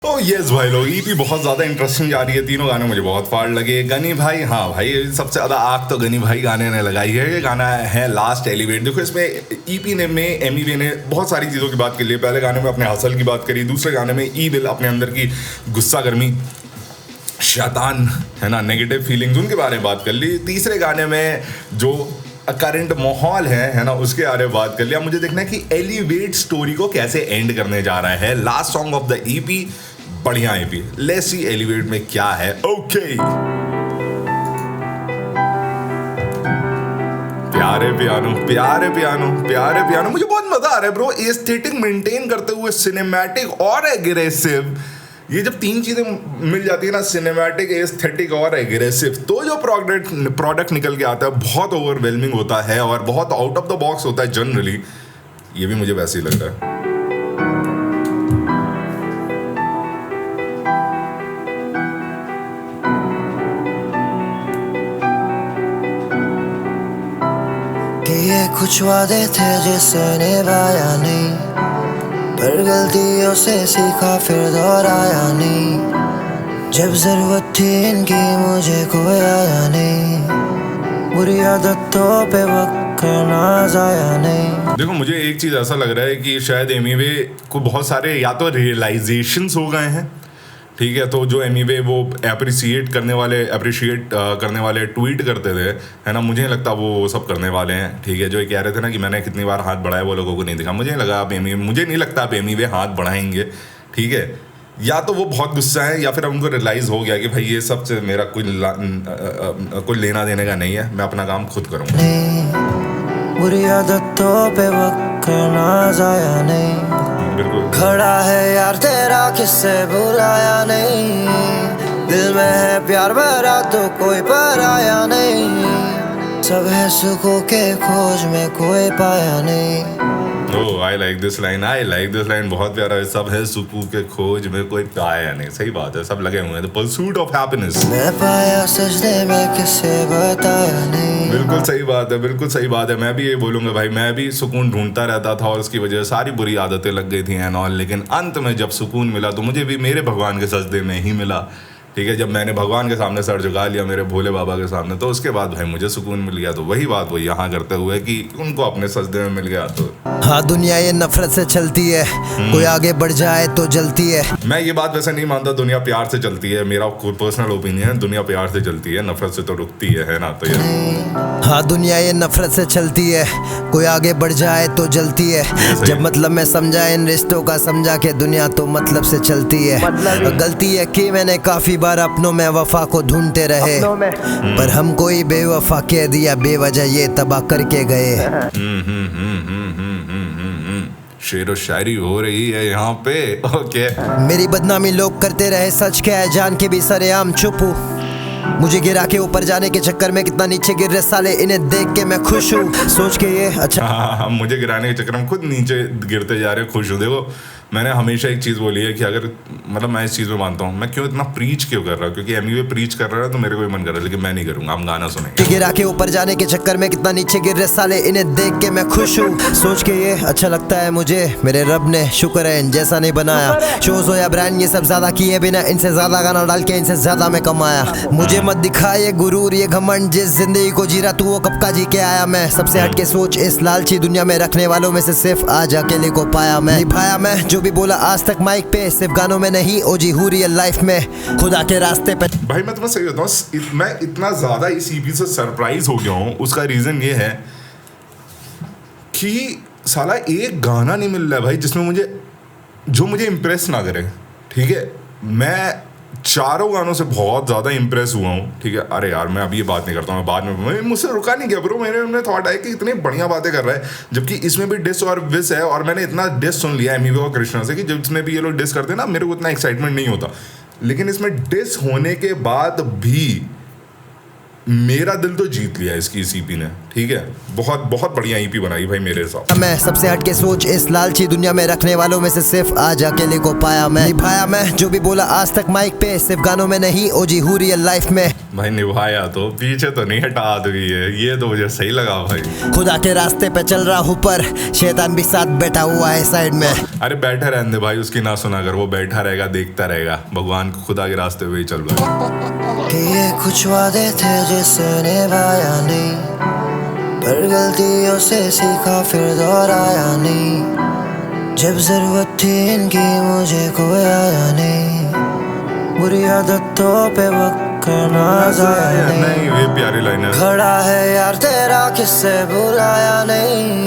ओ yes भाई लोग, EP बहुत ज़्यादा इंटरेस्टिंग जा रही है। तीनों गाने मुझे बहुत फाड़ लगे। गनी भाई, हाँ भाई, सबसे ज़्यादा आग तो गनी भाई गाने ने लगाई है। ये गाना है लास्ट एलिवेट। देखो इसमें ईपी ने में एमईवे ने बहुत सारी चीज़ों की बात करी है। पहले गाने में अपने हसल की बात करी, दूसरे गाने में ई विल अपने अंदर की गुस्सा गर्मी, शैतान है ना, नेगेटिव फीलिंग्स, उनके बारे में बात कर ली। तीसरे गाने में जो करंट माहौल है ना, उसके बारे में बात कर लिया। मुझे देखना है कि एलिवेट स्टोरी को कैसे एंड करने जा रहा है। Last song of the EP, बढ़िया ईपी। लेट्स सी एलिवेट में क्या है। ओके, प्यारे पियानो, प्यारे पियानो, प्यारे पियानो, मुझे बहुत मजा आ रहा है ब्रो। एस्थेटिक मेंटेन करते हुए सिनेमैटिक और एग्रेसिव, ये जब तीन चीजें मिल जाती है ना, सिनेमैटिक, एस्थेटिक और एग्रेसिव, तो जो प्रोडक्ट निकल के आता है बहुत ओवरवेलमिंग होता है और बहुत आउट ऑफ द बॉक्स होता है जनरली। ये भी मुझे वैसे ही लग रहा है। ये कुछ वादे थे जिसे निभाया नहीं, पर गलतियों से सीखा फिर दोहराया नहीं। जब जरूरत थी इनकी मुझे कोई आया नहीं, बुरी आदतों पे वक्त नाज आया नहीं। देखो मुझे एक चीज़ ऐसा लग रहा है कि शायद एमईवे को बहुत सारे या तो रियलाइजेशंस हो गए हैं, ठीक है, तो जो एमईवे वो अप्रिशिएट करने वाले ट्वीट करते थे, है ना, मुझे नहीं लगता वो सब करने वाले हैं। ठीक है, जो ये कह रहे थे ना कि मैंने कितनी बार हाथ बढ़ाया वो लोगों को नहीं दिखा, मुझे नहीं लगता आप एमईवे हाथ बढ़ाएंगे। ठीक है, या तो वो बहुत गुस्सा है या फिर उनको रियलाइज़ हो गया कि भाई ये सब से मेरा कोई लेना देने का नहीं है, मैं अपना काम खुद करूँगा। बुरी आदतों पे वक्त नाज आया नहीं, खड़ा है यार तेरा किससे बुलाया नहीं। दिल में है प्यार भरा तो कोई पराया नहीं, सब है सुकून के खोज में कोई पाया नहीं। ओह, आई लाइक दिस लाइन, बहुत प्यारा है। सब है सुकून के खोज में कोई पाया नहीं, सही बात है, सब लगे हुए हैं। द परसूट ऑफ हैप्पीनेस, मैं पाया सजदे में किससे बताया नहीं। बिल्कुल सही बात है, बिल्कुल सही बात है। मैं भी ये बोलूँगा भाई, मैं भी सुकून ढूंढता रहता था और उसकी वजह से सारी बुरी आदतें लग गई थी एंड ऑल, लेकिन अंत में जब सुकून मिला तो मुझे भी मेरे भगवान के सजदे में ही मिला। ठीक है, जब मैंने भगवान के सामने सर झुका लिया, मेरे भोले बाबा के सामने, तो उसके बाद भाई मुझे सुकून मिल गया। तो वही बात वो यहाँ करते हुए कि उनको अपने सजदे में मिल गया। तो हाँ, दुनिया ये नफरत से चलती है, कोई आगे बढ़ जाए तो जलती है। मैं ये बात वैसे नहीं मानता दुनिया प्यार से चलती है, मेरा पर्सनल ओपिनियन है, दुनिया प्यार से चलती है, नफरत से तो रुकती है ना। तो ये हाँ, दुनिया ये नफरत से चलती है, कोई आगे बढ़ जाए तो जलती है। जब मतलब मैं समझा इन रिश्तों का, समझा के दुनिया तो मतलब से चलती है। गलती है कि मैंने काफी बार अपनों में वफा को ढूंढते रहे, पर हम कोई बेवफा कह दिया, बेवजह ये तबाह करके गए। शेरो शायरी हो रही है यहाँ पे। ओके, मेरी बदनामी लोग करते रहे, सच क्या है जान के भी सरेआम चुप हूँ। मुझे गिरा के ऊपर जाने के चक्कर में कितना नीचे गिर रहे साले, इन्हें देख के मैं खुश हूँ, सोच के ये अच्छा। हाँ, मुझे गिराने के चक्कर में खुद नीचे गिरते जा रहे, खुश हूँ। देखो मैंने हमेशा एक चीज़ बोली है कि अगर मतलब मैं इस चीज़ में मानता हूँ, मैं क्यों इतना प्रीच क्यों कर रहा हूँ, क्योंकि एमईवे प्रीच कर रहा है तो मेरे को भी मन कर रहा है, लेकिन मैं नहीं करूँगा। हम गाना सुनेंगे। गिरा के ऊपर जाने के चक्कर में कितना नीचे गिर रहे साले, इन्हें देख के मैं खुश हूँ, सोच के ये अच्छा लगता है मुझे, मेरे रब ने शुक्र है इन जैसा नहीं बनाया। शोज हो या ब्रांड ये सब ज्यादा किए बिना, इनसे ज्यादा गाना डाल के इनसे ज्यादा मैं कमाया। मुझे मत दिखा ये गुरूर, ये घमंड, जिस जिंदगी को जी रहा तू वो कब का जी के आया मैं। सबसे हटके सोच, इस लालची दुनिया में रखने वालों में से सिर्फ आज अकेले को पाया मैं। निभाया मैं जो भी बोला आज तक माइक पे, सिर्फ गानों में नहीं ओजी हूँ रियल लाइफ में, खुदा के रास्ते पे। भाई मैं तुम्हें सही बताऊँ, मैं इतना ज़्यादा इस ईपी से सरप्राइज हो गया हूँ। उसका रीज़न ये है कि साला एक गाना नहीं मिल रहा है भाई जिसमें मुझे इम्प्रेस ना करे। ठीक है, मैं चारों गानों से बहुत ज़्यादा इम्प्रेस हुआ हूँ। ठीक है, अरे यार मैं अभी ये बात नहीं करता हूँ, मैं बाद में, मुझसे रुका नहीं गया ब्रो। मैंने थॉट आया कि इतनी बढ़िया बातें कर रहा है, जबकि इसमें भी डिस और विस है, और मैंने इतना डिस सुन लिया एमईवे और कृष्णा से कि जिसमें भी ये लोग डिस करते हैं ना, मेरे को इतना एक्साइटमेंट नहीं होता। लेकिन इसमें डिस होने के बाद भी मेरा दिल तो जीत लिया इसकी ईपी ने। ठीक है, बहुत बहुत बढ़िया ईपी बनाई भाई मेरे हिसाब। मैं सबसे हटके सोच इस लालची दुनिया में रखने वालों में से सिर्फ आज अकेले को पाया मैं। निभाया मैं जो भी बोला आज तक माइक पे, सिर्फ गानों में नहीं ओजी हूँ रियल लाइफ में। भाई निभाया तो पीछे तो नहीं हटा आदमी है, ये तो मुझे सही लगा भाई। खुदा के रास्ते पे चल रहा हूँ पर शैतान भी साथ बैठा हुआ है साइड में। अरे बैठे रहने दे भाई, उसकी ना सुना कर, वो बैठा रहेगा देखता रहेगा, भगवान को खुदा के रास्ते पे ही चल रहा है। कि ये कुछ वादे थे जिसे निभाया नहीं, पर गलतियों से सीखा फिर दोहराया नहीं। जब जरूरत थी इनकी मुझे कोई आया नहीं, बुरी आदतों पे वक्त करना जाया नहीं। ये प्यारी लाइन है। खड़ा है यार तेरा किससे बुलाया नहीं,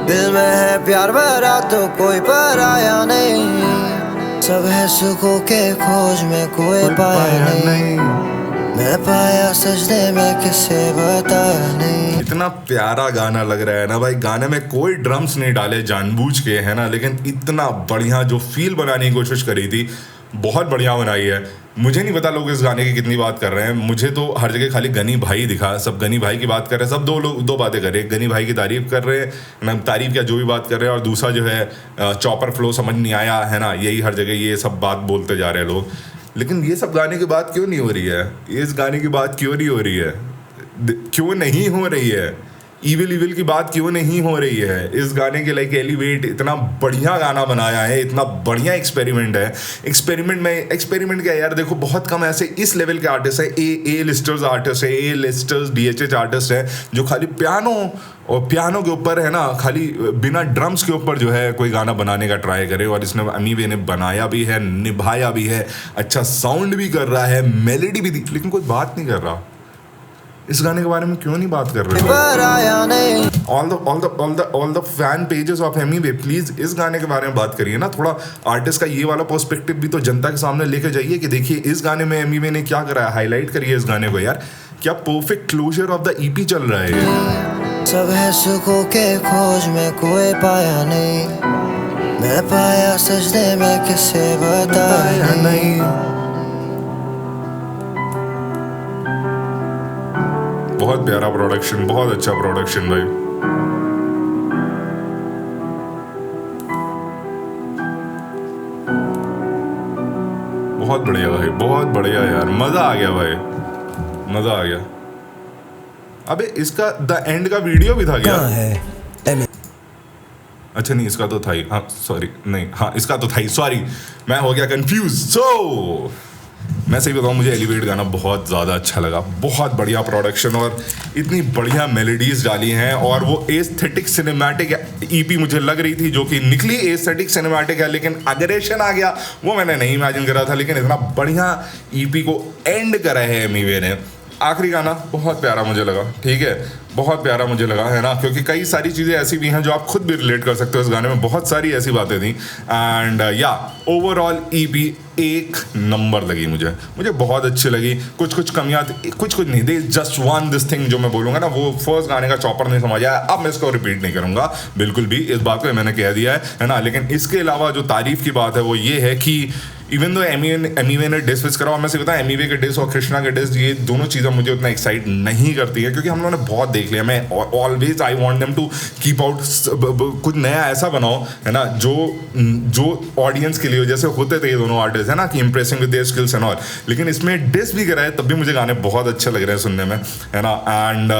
दिल में है प्यार भरा तो कोई पराया नहीं। सब है सुखों के खोज में कोई पाया नहीं, मैं पाया सजदे में किसे बताया नहीं। इतना प्यारा गाना लग रहा है ना भाई, गाने में कोई ड्रम्स नहीं डाले जानबूझ के, है ना, लेकिन इतना बढ़िया जो फील बनाने की कोशिश करी थी, बहुत बढ़िया बनाई है। मुझे नहीं पता लोग इस गाने की कितनी बात कर रहे हैं, मुझे तो हर जगह खाली गनी भाई दिखा, सब गनी भाई की बात कर रहे हैं, सब दो बातें कर रहे हैं। गनी भाई की तारीफ कर रहे हैं ना, तारीफ क्या जो भी बात कर रहे हैं, और दूसरा जो है चॉपर फ्लो समझ नहीं आया, है ना, यही हर जगह ये सब बात बोलते जा रहे हैं लोग। लेकिन ये सब गाने की बात क्यों नहीं हो रही है, इस गाने की बात क्यों नहीं हो रही है, क्यों नहीं हो रही है, इविल की बात क्यों नहीं हो रही है इस गाने के? लाइक एलिवेट इतना बढ़िया गाना बनाया है, इतना बढ़िया एक्सपेरिमेंट है। एक्सपेरिमेंट क्या यार, देखो बहुत कम ऐसे इस लेवल के आर्टिस्ट है, ए लिस्टर्स आर्टिस्ट है, ए लिस्टर्स DHH आर्टिस्ट है, जो खाली पियानो के ऊपर, है ना, खाली बिना ड्रम्स के ऊपर जो है कोई गाना बनाने का ट्राई करे। और इसमें अमीवे ने बनाया भी है, निभाया भी है, अच्छा साउंड भी कर रहा है, मेलेडी भी दी, लेकिन कोई बात नहीं कर रहा। इस गाने के बारे में क्यों नहीं बात कर रहे हो? All the fan pages of Emiway, please इस गाने के बारे में बात करिए ना, थोड़ा आर्टिस्ट का ये वाला पर्सपेक्टिव भी तो जनता के सामने लेके जाइए कि देखिए इस गाने में एमीवे ने क्या करा है, हाईलाइट करिए इस गाने को यार। क्या perfect closure of the EP चल रहा है ये। सब है सुखों के खोज में कोई पाया नहीं, मैं पाया सजदे में किसे बताया नहीं। बहुत प्यारा प्रोडक्शन, बहुत अच्छा प्रोडक्शन भाई। बहुत बढ़िया भाई, बहुत बढ़िया यार, मजा आ गया भाई, मजा आ गया। अबे इसका द एंड का वीडियो भी था क्या? अच्छा नहीं, इसका तो था ही, हाँ सॉरी, नहीं हाँ इसका तो था ही, सॉरी मैं हो गया कंफ्यूज। सो मैं सही बताऊँ, मुझे एलिवेट गाना बहुत ज़्यादा अच्छा लगा, बहुत बढ़िया प्रोडक्शन और इतनी बढ़िया मेलोडीज डाली हैं, और वो एस्थेटिक सिनेमैटिक ईपी मुझे लग रही थी, जो कि निकली एस्थेटिक सिनेमैटिक है, लेकिन अग्रेशन आ गया वो मैंने नहीं इमेजिन करा था। लेकिन इतना बढ़िया ईपी को एंड करा है एमीवे ने। आखिरी गाना बहुत प्यारा मुझे लगा, ठीक है, बहुत प्यारा मुझे लगा, है ना, क्योंकि कई सारी चीज़ें ऐसी भी हैं जो आप खुद भी रिलेट कर सकते हो। इस गाने में बहुत सारी ऐसी बातें थी, एंड या ओवरऑल ईपी एक नंबर लगी मुझे बहुत अच्छी लगी। कुछ कमियां, कुछ नहीं, they just one this thing जो मैं बोलूँगा ना, वो फर्स्ट गाने का चॉपर नहीं समझ आया। अब मैं इसको रिपीट नहीं करूँगा बिल्कुल भी, इस बात को मैंने कह दिया है ना। लेकिन इसके अलावा जो तारीफ की बात है वो ये है कि इवन दो एमीवे ने डिस विस करा, और मैं से बताऊं एमीवे के डिस और कृष्णा के डिस, ये दोनों चीज़ें मुझे उतना एक्साइट नहीं करती है, क्योंकि हम लोगों ने बहुत देख लिया। मैं always I want them to keep out, कुछ नया ऐसा बनाओ, है ना, जो ऑडियंस के लिए, जैसे होते थे ये दोनों आर्टिस्ट, है ना, कि impressing with their skills and all. लेकिन इसमें डिस भी करा है, तब भी मुझे गाने बहुत अच्छे लग रहे हैं सुनने में, है ना। एंड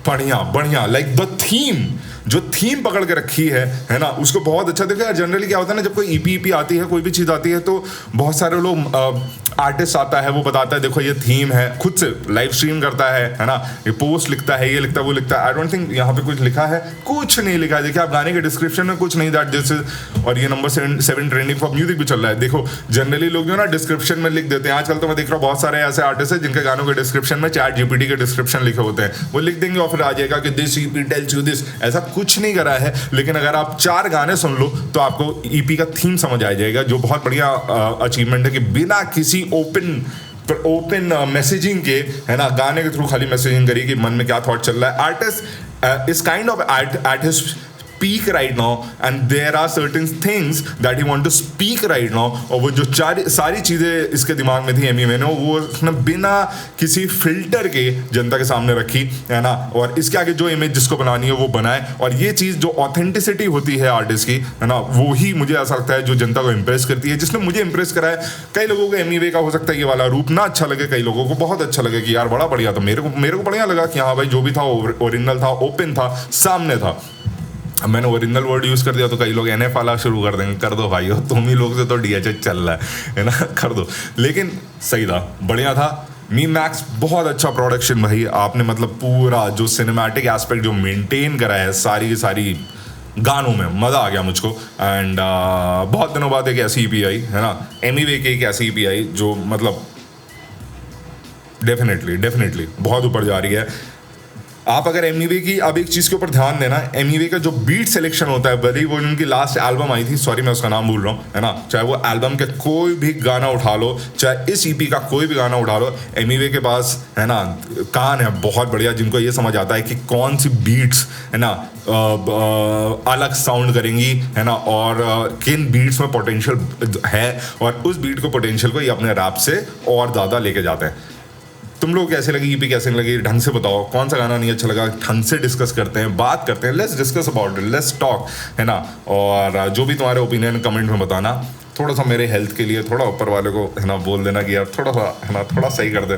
बढ़िया लाइक द थीम, जो थीम पकड़ के रखी है ना, उसको बहुत अच्छा। देखो यार, जनरली क्या होता है ना, जब कोई ईपी आती है, कोई भी चीज़ आती है, तो बहुत सारे लोग आर्टिस्ट आता है, वो बताता है देखो ये थीम है, खुद से लाइव स्ट्रीम करता है ना, ये पोस्ट लिखता है, ये लिखता है, वो लिखता है। आई डोंट थिंक यहाँ पे कुछ लिखा है, कुछ नहीं लिखा है। देखिए आप गाने के डिस्क्रिप्शन में कुछ नहीं, दैट दिस इज, और ये नंबर 7 ट्रेंडिंग फॉर म्यूजिक भी चल रहा है। देखो जनरली लोग जो ना डिस्क्रिप्शन में लिख देते हैं, आजकल तो मैं देख रहा हूँ बहुत सारे ऐसे आर्टिस्ट हैं जिनके गानों के डिस्क्रिप्शन में चैट जीपीटी के डिस्क्रिप्शन लिखे होते हैं, वो लिख देंगे और फिर आ जाएगा कि this EP tells you this. ऐसा कुछ नहीं करा है, लेकिन अगर आप 4 गाने सुन लो तो आपको ईपी का थीम समझ आ जाएगा, जो बहुत बढ़िया अचीवमेंट है कि बिना किसी ओपन मैसेजिंग के, है ना, गाने के थ्रू खाली मैसेजिंग करी कि मन में क्या थॉट चल रहा है। Artist is kind of at his speak right now and there are certain things that he want to speak right now. और वो जो सारी चीज़ें इसके दिमाग में थी एमी वे ने, वो उसने बिना किसी फिल्टर के जनता के सामने रखी, है ना। और इसके आगे जो इमेज जिसको बनानी है वो बनाए। और ये चीज़ जो ऑथेंटिसिटी होती है आर्टिस्ट की, है ना, वो ही मुझे ऐसा लगता है जो जनता को इंप्रेस करती है। जिसने मुझे इंप्रेस करा है, कई लोगों को एमी वे का हो सकता है ये वाला रूप ना अच्छा लगे, कई लोगों को बहुत अच्छा लगे कि यार बड़ा बढ़िया था। मेरे को बढ़िया लगा कि हाँ भाई जो भी था ओरिजिनल था, ओपन था, सामने था। अब मैंने ओरिजिनल वर्ड यूज़ कर दिया तो कई लोग NF वाला शुरू कर देंगे, कर दो भाई, तुम ही लोग से तो DHH चल रहा है ना, कर दो। लेकिन सही था, बढ़िया था। मी मैक्स बहुत अच्छा प्रोडक्शन भाई, आपने मतलब पूरा जो सिनेमैटिक एस्पेक्ट जो मेंटेन करा है सारी की सारी गानों में, मज़ा आ गया मुझको। एंड बहुत दिनों बाद एक ऐसी EP आई, है ना, एमी वे की एक ऐसी EP आई जो मतलब डेफिनेटली बहुत ऊपर जा रही है। आप अगर एमी वे की अब एक चीज़ के ऊपर ध्यान देना, एमी वे का जो बीट सिलेक्शन होता है, भले वो उनकी लास्ट एल्बम आई थी, सॉरी मैं उसका नाम भूल रहा हूँ, है ना, चाहे वो एल्बम के कोई भी गाना उठा लो, चाहे इस EP का कोई भी गाना उठा लो, एमी वे के पास, है ना, कान है बहुत बढ़िया, जिनको ये समझ आता है कि कौन सी बीट्स, है ना, अलग साउंड करेंगी, है ना, और किन बीट्स में पोटेंशियल है, और उस बीट को पोटेंशियल को ये अपने रैप से और ज़्यादा लेके जाते हैं। तुम लोग कैसे लगी EP, कैसे लगी, ढंग से बताओ, कौन सा गाना नहीं अच्छा लगा, ढंग से डिस्कस करते हैं, बात करते हैं, let's discuss about it, let's talk, है ना। और जो भी तुम्हारे ओपिनियन कमेंट में बताना, थोड़ा सा मेरे हेल्थ के लिए थोड़ा ऊपर वाले को, है ना, बोल देना कि यार थोड़ा सा, है ना, थोड़ा सही कर दे।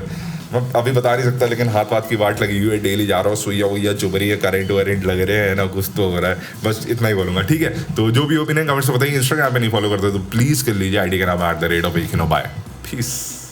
मैं अभी बता नहीं सकता, लेकिन हाथ की वाट लगी हुई है, डेली जा रहा हूँ, सुइया चुभ रही है, करंट वरेंट लग रहे हैं, ना, कुछ तो हो रहा है, बस इतना ही बोलूँगा, ठीक है। तो जो भी ओपिनियन कमेंट्स में बताइए, इंस्टाग्राम पे नहीं फॉलो करते तो प्लीज़ कर लीजिए, ID का नाम @1KNO। Bye, piece.